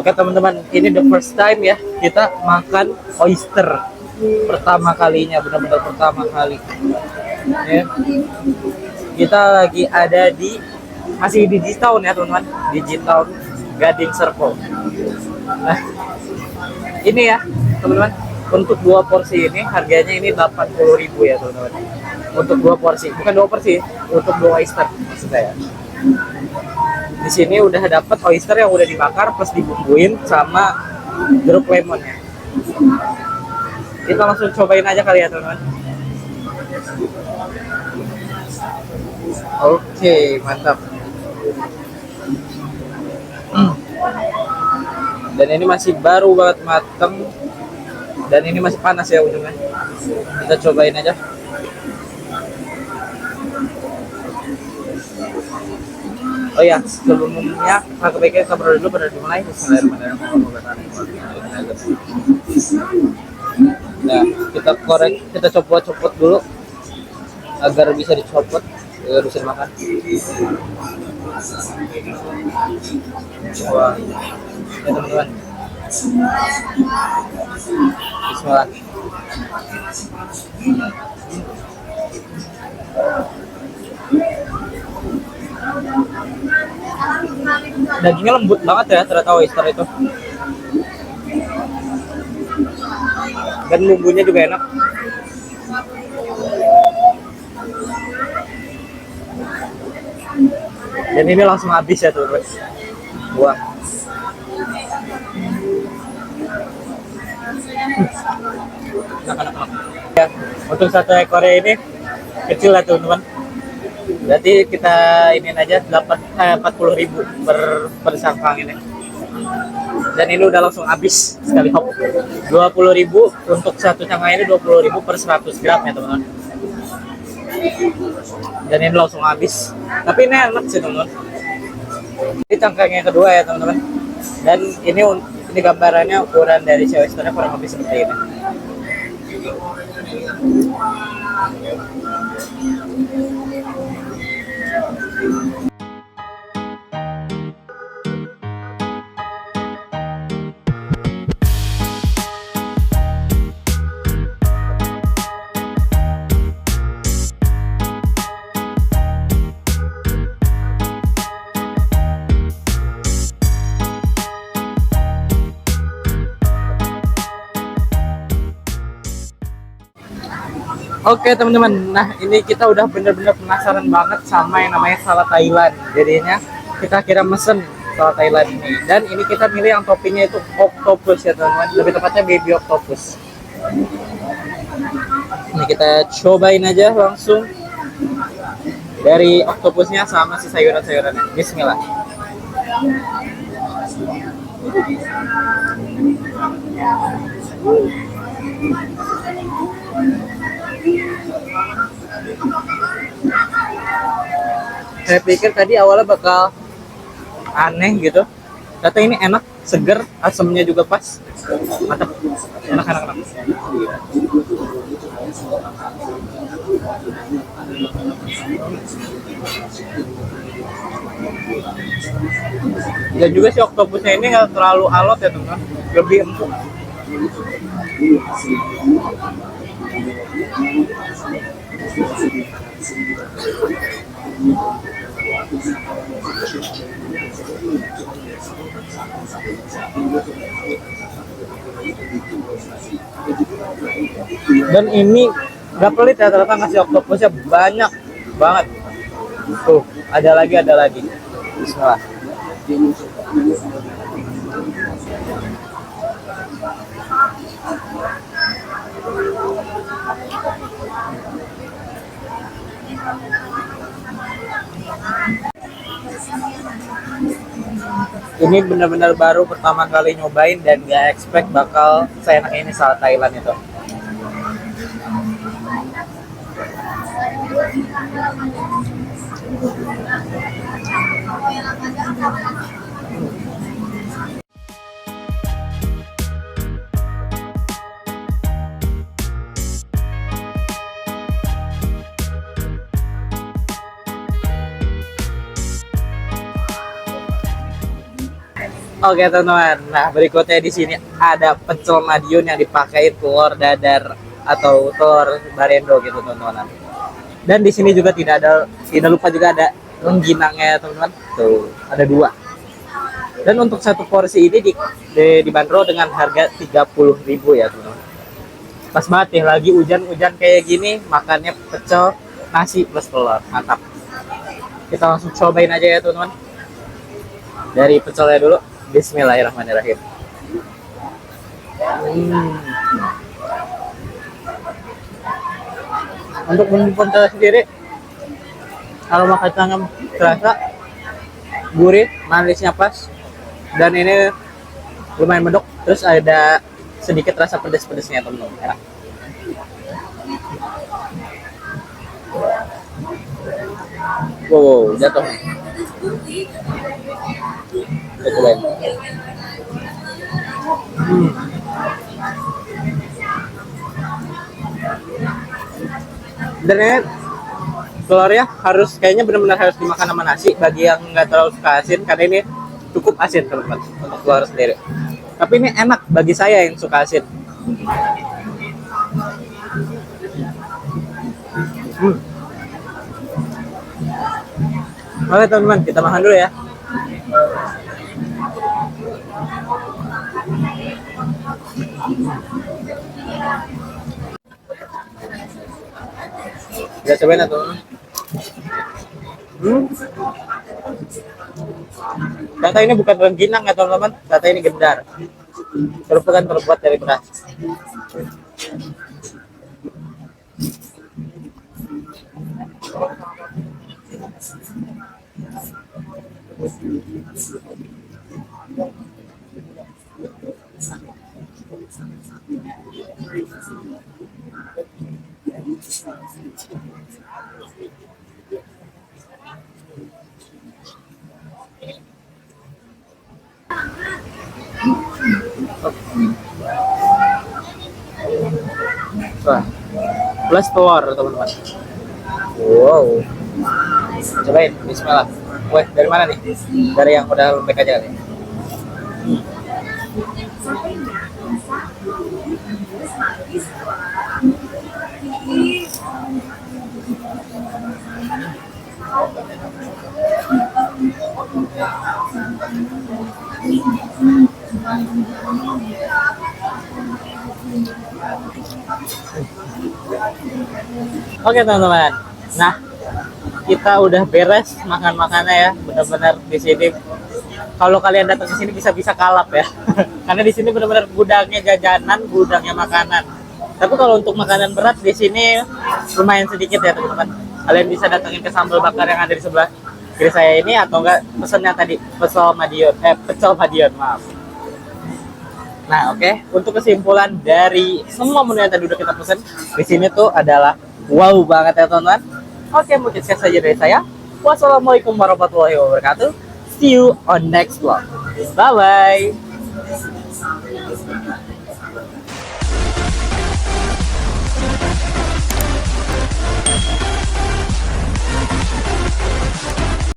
Oke teman-teman, ini the first time ya kita makan oyster pertama kalinya, benar-benar pertama kali. Ya. Kita lagi ada di masih di Digitown ya teman-teman, Digitown Gading Serpong. Nah, ini ya teman-teman, untuk 2 porsi ini harganya ini 80.000 ya teman-teman. Untuk 2 porsi, bukan 2 porsi, untuk 2 oyster maksud saya. Di sini udah dapat oyster yang udah dibakar plus dibumbuin sama jeruk lemonnya. Kita langsung cobain aja kali ya teman-teman. Oke, mantap. Dan ini masih baru banget mateng. Dan ini masih panas ya ujungnya. Kita cobain aja. Oh ya, sebelumnya kakak baiknya kabar dulu pada dimulai. Nah, kita korek, kita copot-copot dulu agar bisa dicopot, agar bisa dimakan. Wah, ya teman-teman. Bismillah. Dagingnya lembut banget ya ternyata oyster itu, dan bumbunya juga enak. Dan ini langsung habis ya tuh guys. Wah, enak. Ya, untuk satu ekornya ini kecil lah teman-teman. Berarti kita ini aja 40.000 per sangkang ini. Dan ini udah langsung habis sekali hop. 20.000 untuk satu cangkang ini, 20.000 per 100 gram ya teman-teman. Dan ini langsung habis. Tapi ini enak sih teman-teman. Ini cangkang yang kedua ya teman-teman. Dan ini gambarannya ukuran dari si oysternya kurang lebih seperti ini. Oke teman-teman, nah ini kita udah bener-bener penasaran banget sama yang namanya salad Thailand. Jadinya kita kira mesen salad Thailand ini. Dan ini kita milih yang toppingnya itu octopus ya teman-teman, lebih tepatnya baby octopus. Ini kita cobain aja langsung dari octopusnya sama si sayuran-sayurannya. Bismillah. Saya pikir tadi awalnya bakal aneh gitu, ternyata ini enak, seger, asamnya juga pas, mantap, enak. Dan juga si oktopusnya ini nggak terlalu alot ya teman-teman, lebih empuk. Dan ini nggak pelit ya, ternyata ngasih oktopusnya banyak banget. Tuh, ada lagi. Bismillah. Ini benar-benar baru pertama kali nyobain dan gak expect bakal seenak ini salad Thailand itu. Oke teman-teman, nah berikutnya di sini ada pecel Madiun yang dipakai telur dadar atau telur barendo gitu teman-teman. Dan di sini juga tidak lupa juga ada rengginangnya teman-teman. Tuh, ada dua. Dan untuk satu porsi ini dibanderol dengan harga 30.000 ya teman-teman. Pas banget ya, lagi hujan-hujan kayak gini, makannya pecel nasi plus telur, mantap. Kita langsung cobain aja ya teman-teman. Dari pecelnya dulu. Bismillahirrahmanirrahim. Untuk bumbu pecel sendiri, kalau makan tangan terasa gurih, manisnya pas, dan ini lumayan medok. Terus ada sedikit rasa pedas-pedasnya teman-teman. Enak. Wow, jatuh. Cobain. Dan ini telurnya harus kayaknya benar-benar harus dimakan sama nasi bagi yang nggak terlalu suka asin, karena ini cukup asin teman-teman untuk telur sendiri. Tapi ini enak bagi saya yang suka asin. Oke teman-teman, kita makan dulu ya. Kita cobain ya teman-teman. Ternyata ini bukan rengginang ya teman-teman, ternyata ini gendar. Merupakan terbuat dari beras. Wah, plus telur teman-teman. Wow, cobain, bismillah. Wah, dari mana nih? Dari yang udah lembek aja kali. Oke teman-teman, nah kita udah beres makan-makannya ya, benar-benar di sini. Kalau kalian datang ke sini bisa kalap ya, karena di sini benar-benar gudangnya jajanan, gudangnya makanan. Tapi kalau untuk makanan berat di sini lumayan sedikit ya teman-teman. Kalian bisa datangin ke sambal bakar yang ada di sebelah kiri saya ini, atau enggak pesennya tadi pecel Madiun, maaf. Nah, oke. Untuk kesimpulan dari semua menu yang tadi udah kita pesen, di sini tuh adalah wow banget ya teman-teman. Oke, mungkin sekian saja dari saya. Wassalamualaikum warahmatullahi wabarakatuh. See you on next vlog. Bye bye.